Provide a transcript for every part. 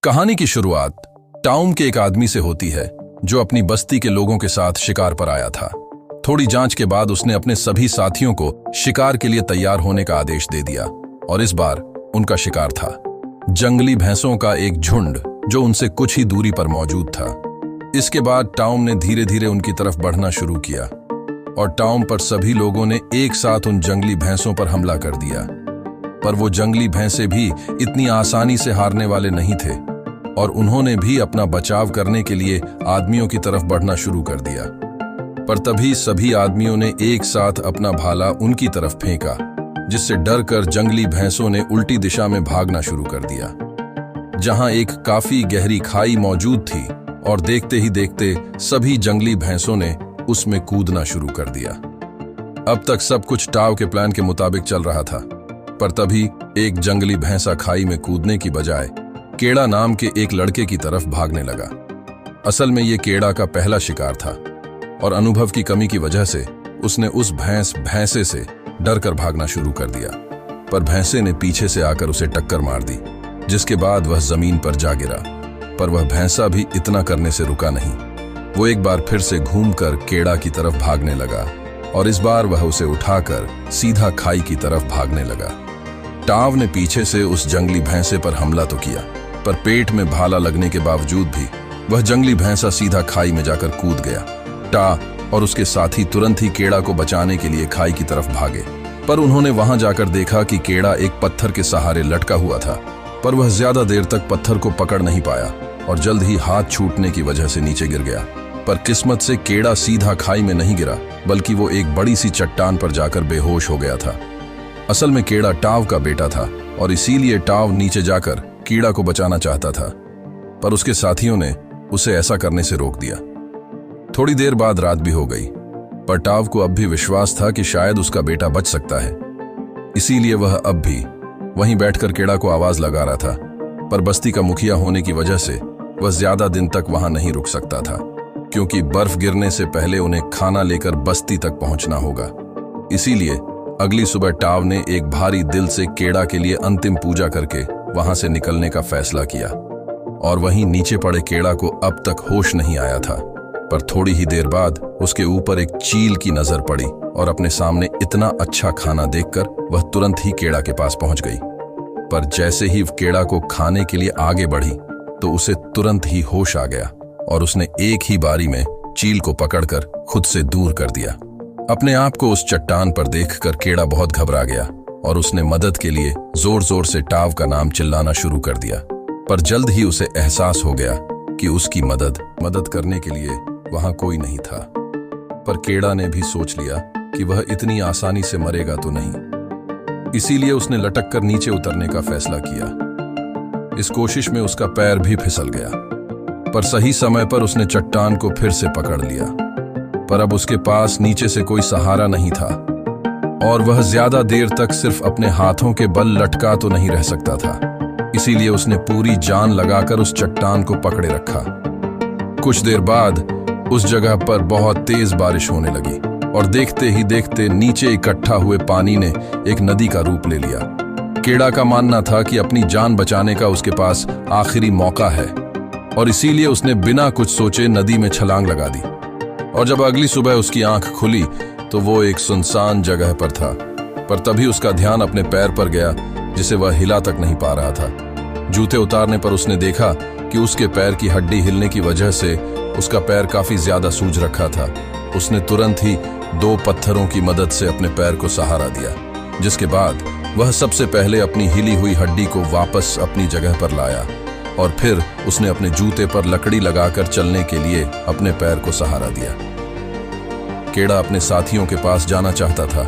कहानी की शुरुआत टाउन के एक आदमी से होती है जो अपनी बस्ती के लोगों के साथ शिकार पर आया था। थोड़ी जांच के बाद उसने अपने सभी साथियों को शिकार के लिए तैयार होने का आदेश दे दिया और इस बार उनका शिकार था जंगली भैंसों का एक झुंड जो उनसे कुछ ही दूरी पर मौजूद था। इसके बाद टाउन ने धीरे धीरे उनकी तरफ बढ़ना शुरू किया और टाउन पर सभी लोगों ने एक साथ उन जंगली भैंसों पर हमला कर दिया। पर वो जंगली भैंसे भी इतनी आसानी से हारने वाले नहीं थे और उन्होंने भी अपना बचाव करने के लिए आदमियों की तरफ बढ़ना शुरू कर दिया। पर तभी सभी आदमियों ने एक साथ अपना भाला उनकी तरफ फेंका, जिससे डरकर जंगली भैंसों ने उल्टी दिशा में भागना शुरू कर दिया, जहां एक काफी गहरी खाई मौजूद थी और देखते ही देखते सभी जंगली भैंसों ने उसमें कूदना शुरू कर दिया। अब तक सब कुछ टाव के प्लान के मुताबिक चल रहा था, पर तभी एक जंगली भैंसा खाई में कूदने की बजाय केड़ा नाम के एक लड़के की तरफ भागने लगा। असल में ये केड़ा का पहला शिकार था और अनुभव की कमी की वजह से उसने उस भैंसे से डरकर भागना शुरू कर दिया। पर भैंसे ने पीछे से आकर उसे टक्कर मार दी, जिसके बाद वह जमीन पर जा गिरा। पर वह भैंसा भी इतना करने से रुका नहीं। वो एक बार फिर से घूमकर केड़ा की तरफ भागने लगा और इस बार वह उसे उठाकर सीधा खाई की तरफ भागने लगा। टाव ने पीछे से उस जंगली भैंसे पर हमला तो किया, पर पेट में भाला लगने के बावजूद भी वह जंगली भैंसा सीधा खाई में जाकर कूद गया। टा और उसके साथी तुरंत ही केड़ा को बचाने के लिए खाई की तरफ भागे, पर उन्होंने वहां जाकर देखा कि केड़ा एक पत्थर के सहारे लटका हुआ था। पर वह ज्यादा देर तक पत्थर को पकड़ नहीं पाया और जल्द ही हाथ छूटने की वजह से नीचे गिर गया। पर किस्मत से केड़ा सीधा खाई में नहीं गिरा, बल्कि वो एक बड़ी सी चट्टान पर जाकर बेहोश हो गया था। असल में केड़ा टाव का बेटा था और इसीलिए टाव नीचे जाकर कीड़ा को बचाना चाहता था, पर उसके साथियों ने उसे ऐसा करने से रोक दिया। थोड़ी देर बाद रात भी हो गई, पर टाव को अब भी विश्वास था कि शायद उसका बेटा बच सकता है। इसीलिए वह अब भी वहीं बैठकर केड़ा को आवाज लगा रहा था। पर बस्ती का मुखिया होने की वजह से वह ज्यादा दिन तक वहां नहीं रुक सकता था, क्योंकि बर्फ गिरने से पहले उन्हें खाना लेकर बस्ती तक पहुंचना होगा। इसीलिए अगली सुबह टाव ने एक भारी दिल से केड़ा के लिए अंतिम पूजा करके वहां से निकलने का फैसला किया और वहीं नीचे पड़े केड़ा को अब तक होश नहीं आया था। पर थोड़ी ही देर बाद उसके ऊपर एक चील की नजर पड़ी और अपने सामने इतना अच्छा खाना देखकर वह तुरंत ही केड़ा के पास पहुंच गई। पर जैसे ही केड़ा को खाने के लिए आगे बढ़ी तो उसे तुरंत ही होश आ गया और उसने एक ही बारी में चील को पकड़कर खुद से दूर कर दिया। अपने आप को उस चट्टान पर देखकर केड़ा बहुत घबरा गया और उसने मदद के लिए जोर जोर से टाव का नाम चिल्लाना शुरू कर दिया। पर जल्द ही उसे एहसास हो गया कि उसकी मदद करने के लिए वहां कोई नहीं था। पर केड़ा ने भी सोच लिया कि वह इतनी आसानी से मरेगा तो नहीं, इसीलिए उसने लटक कर नीचे उतरने का फैसला किया। इस कोशिश में उसका पैर भी फिसल गया, पर सही समय पर उसने चट्टान को फिर से पकड़ लिया। पर अब उसके पास नीचे से कोई सहारा नहीं था और वह ज्यादा देर तक सिर्फ अपने हाथों के बल लटका तो नहीं रह सकता था। इसीलिए उसने पूरी जान लगाकर उस चट्टान को पकड़े रखा। कुछ देर बाद उस जगह पर बहुत तेज बारिश होने लगी और देखते ही देखते नीचे इकट्ठा हुए पानी ने एक नदी का रूप ले लिया। केड़ा का मानना था कि अपनी जान बचाने का उसके पास आखिरी मौका है और इसीलिए उसने बिना कुछ सोचे नदी में छलांग लगा दी। और जब अगली सुबह उसकी आंख खुली तो वो एक सुनसान जगह पर था। पर तभी उसका ध्यान अपने पैर पर गया, जिसे वह हिला तक नहीं पा रहा था। जूते उतारने पर उसने देखा कि उसके पैर की हड्डी हिलने की वजह से उसका पैर काफी ज्यादा सूज रखा था। उसने तुरंत ही 2 पत्थरों की मदद से अपने पैर को सहारा दिया, जिसके बाद वह सबसे पहले अपनी हिली हुई हड्डी को वापस अपनी जगह पर लाया और फिर उसने अपने जूते पर लकड़ी लगाकर चलने के लिए अपने पैर को सहारा दिया। केड़ा अपने साथियों के पास जाना चाहता था,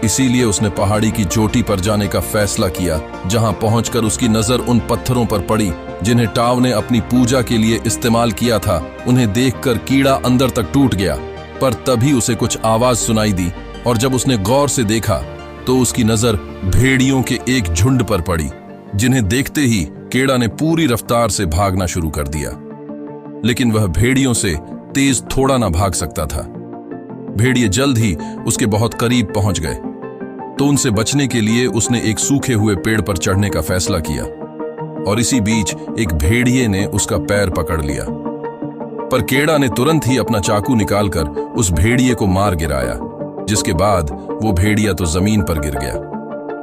इसीलिए उसने पहाड़ी की चोटी पर जाने का फैसला किया, जहां पहुंचकर उसकी नजर उन पत्थरों पर पड़ी जिन्हें टाव ने अपनी पूजा के लिए इस्तेमाल किया था। उन्हें देखकर कीड़ा अंदर तक टूट गया। पर तभी उसे कुछ आवाज सुनाई दी और जब उसने गौर से देखा तो उसकी नजर भेड़ियों के एक झुंड पर पड़ी, जिन्हें देखते ही केड़ा ने पूरी रफ्तार से भागना शुरू कर दिया। लेकिन वह भेड़ियों से तेज थोड़ा ना भाग सकता था। भेड़िए जल्द ही उसके बहुत करीब पहुंच गए, तो उनसे बचने के लिए उसने एक सूखे हुए पेड़ पर चढ़ने का फैसला किया और इसी बीच एक भेड़िए ने उसका पैर पकड़ लिया। पर केड़ा ने तुरंत ही अपना चाकू निकालकर उस भेड़िए को मार गिराया, जिसके बाद वो भेड़िया तो जमीन पर गिर गया,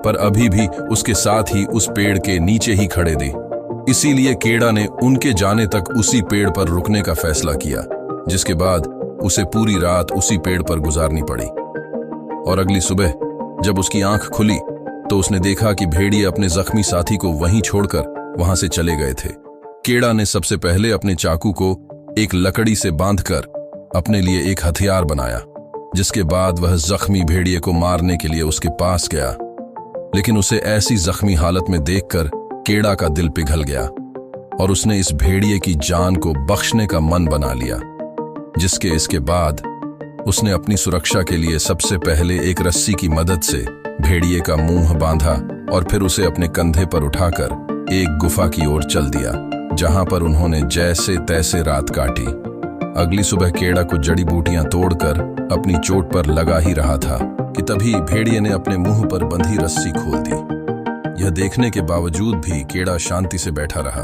पर अभी भी उसके साथ ही उस पेड़ के नीचे ही खड़े थे। इसीलिए केड़ा ने उनके जाने तक उसी पेड़ पर रुकने का फैसला किया, जिसके बाद उसे पूरी रात उसी पेड़ पर गुजारनी पड़ी। और अगली सुबह जब उसकी आंख खुली तो उसने देखा कि भेड़िए अपने जख्मी साथी को वहीं छोड़कर वहां से चले गए थे। केड़ा ने सबसे पहले अपने चाकू को एक लकड़ी से बांधकर अपने लिए एक हथियार बनाया, जिसके बाद वह जख्मी भेड़िए को मारने के लिए उसके पास गया। लेकिन उसे ऐसी जख्मी हालत में देखकर केड़ा का दिल पिघल गया और उसने इस भेड़िए की जान को बख्शने का मन बना लिया। इसके बाद उसने अपनी सुरक्षा के लिए सबसे पहले एक रस्सी की मदद से भेड़िए का मुंह बांधा और फिर उसे अपने कंधे पर उठाकर एक गुफा की ओर चल दिया, जहां पर उन्होंने जैसे तैसे रात काटी। अगली सुबह केड़ा कुछ जड़ी बूटियां तोड़कर अपनी चोट पर लगा ही रहा था कि तभी भेड़िए ने अपने मुंह पर बंधी रस्सी खोल दी। यह देखने के बावजूद भी केड़ा शांति से बैठा रहा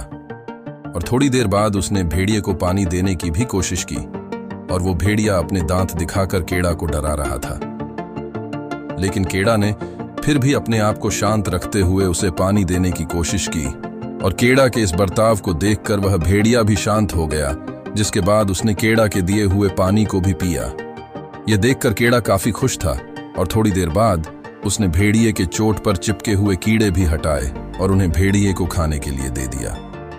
और थोड़ी देर बाद उसने भेड़िए को पानी देने की भी कोशिश की और वो भेड़िया अपने दांत दिखाकर केड़ा को डरा रहा था। लेकिन केड़ा ने फिर भी अपने आप को शांत रखते हुए उसे पानी देने की कोशिश की और केड़ा के इस बर्ताव को देखकर वह भेड़िया भी शांत हो गया, जिसके बाद उसने केड़ा के दिए हुए पानी को भी पिया। यह देखकर केड़ा काफी खुश था और थोड़ी देर बाद उसने भेड़िए के चोट पर चिपके हुए कीड़े भी हटाए और उन्हें भेड़िए को खाने के लिए दे दिया।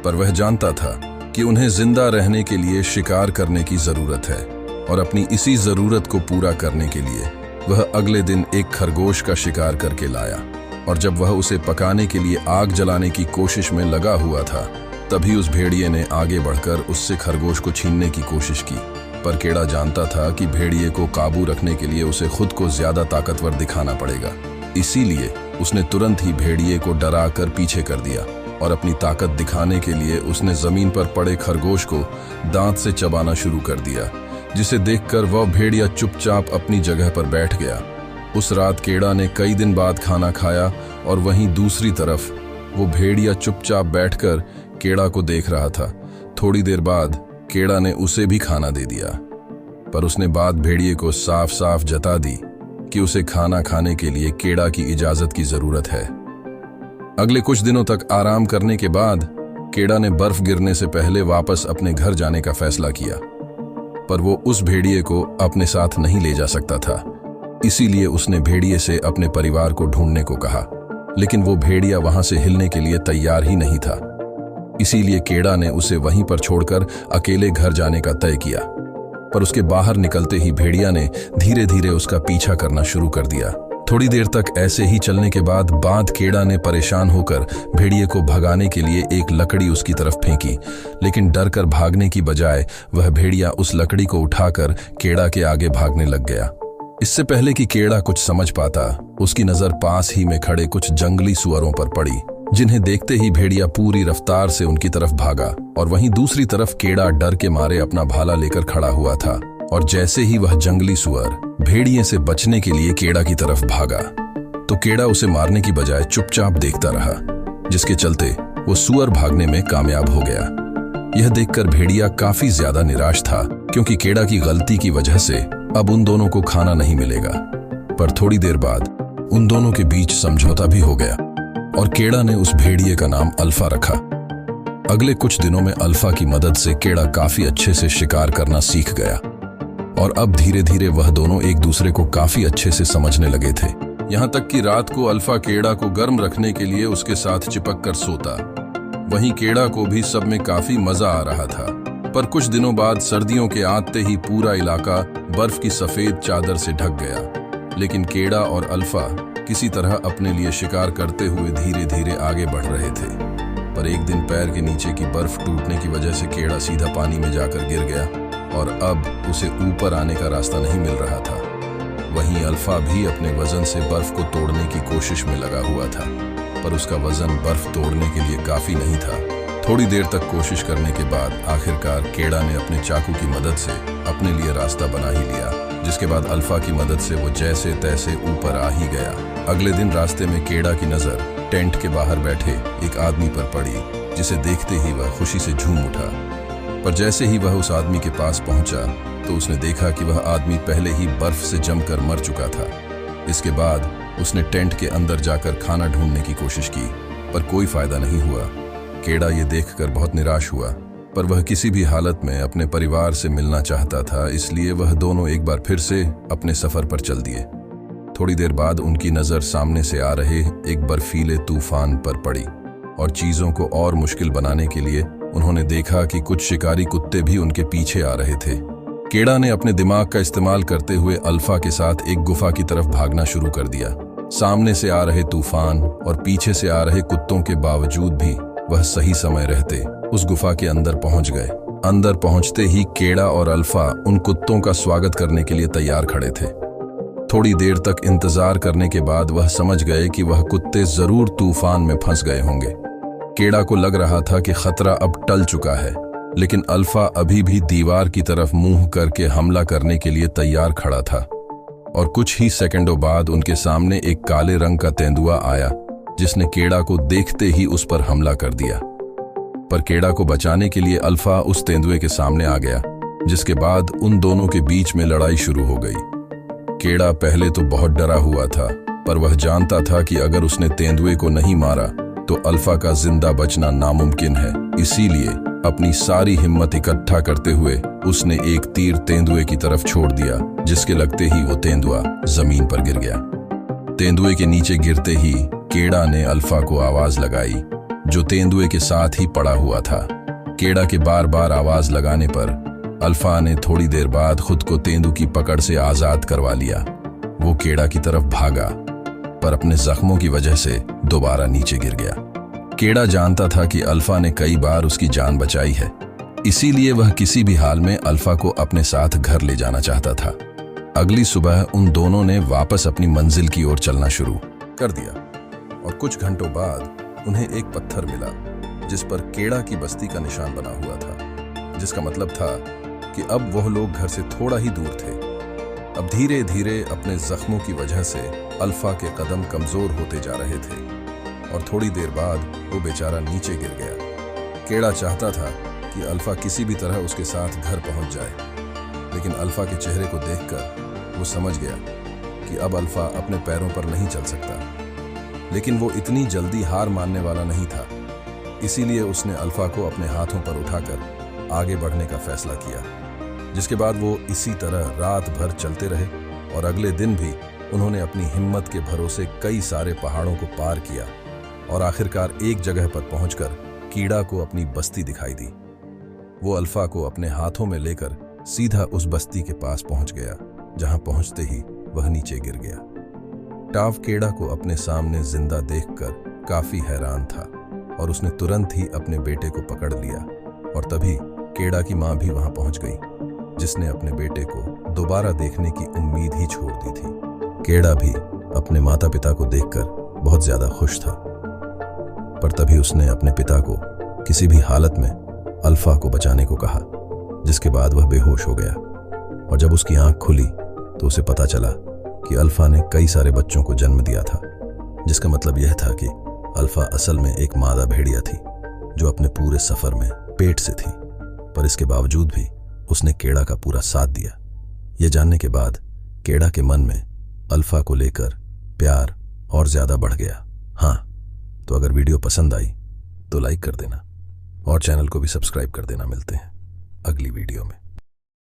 पर वह जानता था कि उन्हें जिंदा रहने के लिए शिकार करने की जरूरत है और अपनी इसी जरूरत को पूरा करने के लिए वह अगले दिन एक खरगोश का शिकार करके लाया। और जब वह उसे पकाने के लिए आग जलाने की कोशिश में लगा हुआ था, तभी उस भेड़िए ने आगे बढ़कर उससे खरगोश को छीनने की कोशिश की। पर केड़ा जानता था कि भेड़िए को काबू रखने के लिए उसे खुद को ज्यादा ताकतवर दिखाना पड़ेगा। इसीलिए उसने तुरंत ही भेड़िए को डरा कर पीछे कर दिया और अपनी ताकत दिखाने के लिए उसने जमीन पर पड़े खरगोश को दांत से चबाना शुरू कर दिया, जिसे देखकर वह भेड़िया चुपचाप अपनी जगह पर बैठ गया। उस रात केड़ा ने कई दिन बाद खाना खाया और वहीं दूसरी तरफ वो भेड़िया चुपचाप बैठकर केड़ा को देख रहा था। थोड़ी देर बाद केड़ा ने उसे भी खाना दे दिया, पर उसने बात भेड़िए को साफ साफ जता दी कि उसे खाना खाने के लिए केड़ा की इजाजत की जरूरत है। अगले कुछ दिनों तक आराम करने के बाद केड़ा ने बर्फ गिरने से पहले वापस अपने घर जाने का फैसला किया, पर वो उस भेड़िए को अपने साथ नहीं ले जा सकता था। इसीलिए उसने भेड़िए से अपने परिवार को ढूंढने को कहा, लेकिन वो भेड़िया वहां से हिलने के लिए तैयार ही नहीं था। इसीलिए केड़ा ने उसे वहीं पर छोड़कर अकेले घर जाने का तय किया। पर उसके बाहर निकलते ही भेड़िया ने धीरे धीरे उसका पीछा करना शुरू कर दिया। थोड़ी देर तक ऐसे ही चलने के बाद केड़ा ने परेशान होकर भेड़िए को भगाने के लिए एक लकड़ी उसकी तरफ फेंकी, लेकिन डर कर भागने की बजाय वह भेड़िया उस लकड़ी को उठाकर केड़ा के आगे भागने लग गया। इससे पहले कि केड़ा कुछ समझ पाता, उसकी नजर पास ही में खड़े कुछ जंगली सुअरों पर पड़ी, जिन्हें देखते ही भेड़िया पूरी रफ्तार से उनकी तरफ भागा। और वहीं दूसरी तरफ केड़ा डर के मारे अपना भाला लेकर खड़ा हुआ था और जैसे ही वह जंगली सुअर भेड़िए से बचने के लिए केड़ा की तरफ भागा, तो केड़ा उसे मारने की बजाय चुपचाप देखता रहा, जिसके चलते वो सुअर भागने में कामयाब हो गया। यह देखकर भेड़िया काफी ज्यादा निराश था, क्योंकि केड़ा की गलती की वजह से अब उन दोनों को खाना नहीं मिलेगा। पर थोड़ी देर बाद उन दोनों के बीच समझौता भी हो गया और केड़ा ने उस भेड़िए का नाम अल्फा रखा। अगले कुछ दिनों में अल्फा की मदद से केड़ा काफी अच्छे से शिकार करना सीख गया और अब धीरे धीरे वह दोनों एक दूसरे को काफी अच्छे से समझने लगे थे। यहाँ तक कि रात को अल्फा केड़ा को गर्म रखने के लिए उसके साथ चिपक कर सोता। वहीं केड़ा को भी सब में काफी मजा आ रहा था। पर कुछ दिनों बाद सर्दियों के आते ही पूरा इलाका बर्फ की सफेद चादर से ढक गया, लेकिन केड़ा और अल्फा किसी तरह अपने लिए शिकार करते हुए धीरे धीरे आगे बढ़ रहे थे। पर एक दिन पैर के नीचे की बर्फ टूटने की वजह से केड़ा सीधा पानी में जाकर गिर गया और अब उसे ऊपर आने का रास्ता नहीं मिल रहा था। वहीं अल्फा भी अपने वजन से बर्फ को तोड़ने की कोशिश में लगा हुआ था, पर उसका वजन बर्फ तोड़ने के लिए काफी नहीं था। थोड़ी देर तक कोशिश करने के बाद आखिरकार केड़ा ने अपने चाकू की मदद से अपने लिए रास्ता बना ही लिया, जिसके बाद अल्फा की मदद से वो जैसे तैसे ऊपर आ ही गया। अगले दिन रास्ते में केड़ा की नजर टेंट के बाहर बैठे एक आदमी पर पड़ी, जिसे देखते ही वह खुशी से झूम उठा। पर जैसे ही वह उस आदमी के पास पहुंचा तो उसने देखा कि वह आदमी पहले ही बर्फ से जमकर मर चुका था। इसके बाद उसने टेंट के अंदर जाकर खाना ढूंढने की कोशिश की, पर कोई फायदा नहीं हुआ। केड़ा ये देखकर बहुत निराश हुआ, पर वह किसी भी हालत में अपने परिवार से मिलना चाहता था, इसलिए वह दोनों एक बार फिर से अपने सफर पर चल दिए। थोड़ी देर बाद उनकी नजर सामने से आ रहे एक बर्फीले तूफान पर पड़ी और चीजों को और मुश्किल बनाने के लिए उन्होंने देखा कि कुछ शिकारी कुत्ते भी उनके पीछे आ रहे थे। केड़ा ने अपने दिमाग का इस्तेमाल करते हुए अल्फा के साथ एक गुफा की तरफ भागना शुरू कर दिया। सामने से आ रहे तूफान और पीछे से आ रहे कुत्तों के बावजूद भी वह सही समय रहते उस गुफा के अंदर पहुंच गए। अंदर पहुंचते ही केड़ा और अल्फा उन कुत्तों का स्वागत करने के लिए तैयार खड़े थे। थोड़ी देर तक इंतजार करने के बाद वह समझ गए कि वह कुत्ते जरूर तूफान में फंस गए होंगे। केड़ा को लग रहा था कि खतरा अब टल चुका है, लेकिन अल्फा अभी भी दीवार की तरफ मुंह करके हमला करने के लिए तैयार खड़ा था। और कुछ ही सेकंडों बाद उनके सामने एक काले रंग का तेंदुआ आया, जिसने केड़ा को देखते ही उस पर हमला कर दिया। पर केड़ा को बचाने के लिए अल्फा उस तेंदुए के सामने आ गया, जिसके बाद उन दोनों के बीच में लड़ाई शुरू हो गई। केड़ा पहले तो बहुत डरा हुआ था, पर वह जानता था कि अगर उसने तेंदुए को नहीं मारा तो अल्फा का जिंदा बचना नामुमकिन है। इसीलिए अपनी सारी हिम्मत इकट्ठा करते हुए उसने एक तीर तेंदुए की तरफ छोड़ दिया, जिसके लगते ही वो तेंदुआ जमीन पर गिर गया। तेंदुए के नीचे गिरते ही केड़ा ने अल्फा को आवाज लगाई, जो तेंदुए के साथ ही पड़ा हुआ था। केड़ा के बार बार आवाज लगाने पर अल्फा ने थोड़ी देर बाद खुद को तेंदु की पकड़ से आजाद करवा लिया। वो केड़ा की तरफ भागा, पर अपने जख्मों की वजह से दोबारा नीचे गिर गया। केड़ा जानता था कि अल्फा ने कई बार उसकी जान बचाई है, इसीलिए वह किसी भी हाल में अल्फा को अपने साथ घर ले जाना चाहता था। अगली सुबह उन दोनों ने वापस अपनी मंजिल की ओर चलना शुरू कर दिया और कुछ घंटों बाद उन्हें एक पत्थर मिला, जिस पर केड़ा की बस्ती का निशान बना हुआ था, जिसका मतलब था कि अब वह लोग घर से थोड़ा ही दूर थे। अब धीरे धीरे अपने जख्मों की वजह से अल्फा के कदम कमजोर होते जा रहे थे और थोड़ी देर बाद वो बेचारा नीचे गिर गया। केड़ा चाहता था कि अल्फा किसी भी तरह उसके साथ घर पहुंच जाए, लेकिन अल्फा के चेहरे को देखकर वो समझ गया कि अब अल्फा अपने पैरों पर नहीं चल सकता। लेकिन वो इतनी जल्दी हार मानने वाला नहीं था, इसीलिए उसने अल्फा को अपने हाथों पर उठाकर आगे बढ़ने का फैसला किया। जिसके बाद वो इसी तरह रात भर चलते रहे और अगले दिन भी उन्होंने अपनी हिम्मत के भरोसे कई सारे पहाड़ों को पार किया और आखिरकार एक जगह पर पहुंचकर कीड़ा को अपनी बस्ती दिखाई दी। वो अल्फा को अपने हाथों में लेकर सीधा उस बस्ती के पास पहुंच गया, जहां पहुंचते ही वह नीचे गिर गया। टाव केड़ा को अपने सामने जिंदा देखकर काफी हैरान था और उसने तुरंत ही अपने बेटे को पकड़ लिया। और तभी केड़ा की मां भी वहां पहुंच गई, जिसने अपने बेटे को दोबारा देखने की उम्मीद ही छोड़ दी थी। केड़ा भी अपने माता पिता को देखकर बहुत ज्यादा खुश था, पर तभी उसने अपने पिता को किसी भी हालत में अल्फा को बचाने को कहा, जिसके बाद वह बेहोश हो गया। और जब उसकी आंख खुली तो उसे पता चला कि अल्फा ने कई सारे बच्चों को जन्म दिया था, जिसका मतलब यह था कि अल्फा असल में एक मादा भेड़िया थी जो अपने पूरे सफर में पेट से थी। पर इसके बावजूद भी उसने केड़ा का पूरा साथ दिया। यह जानने के बाद केड़ा के मन में अल्फा को लेकर प्यार और ज्यादा बढ़ गया। हाँ, तो अगर वीडियो पसंद आई तो लाइक कर देना और चैनल को भी सब्सक्राइब कर देना। मिलते हैं अगली वीडियो में।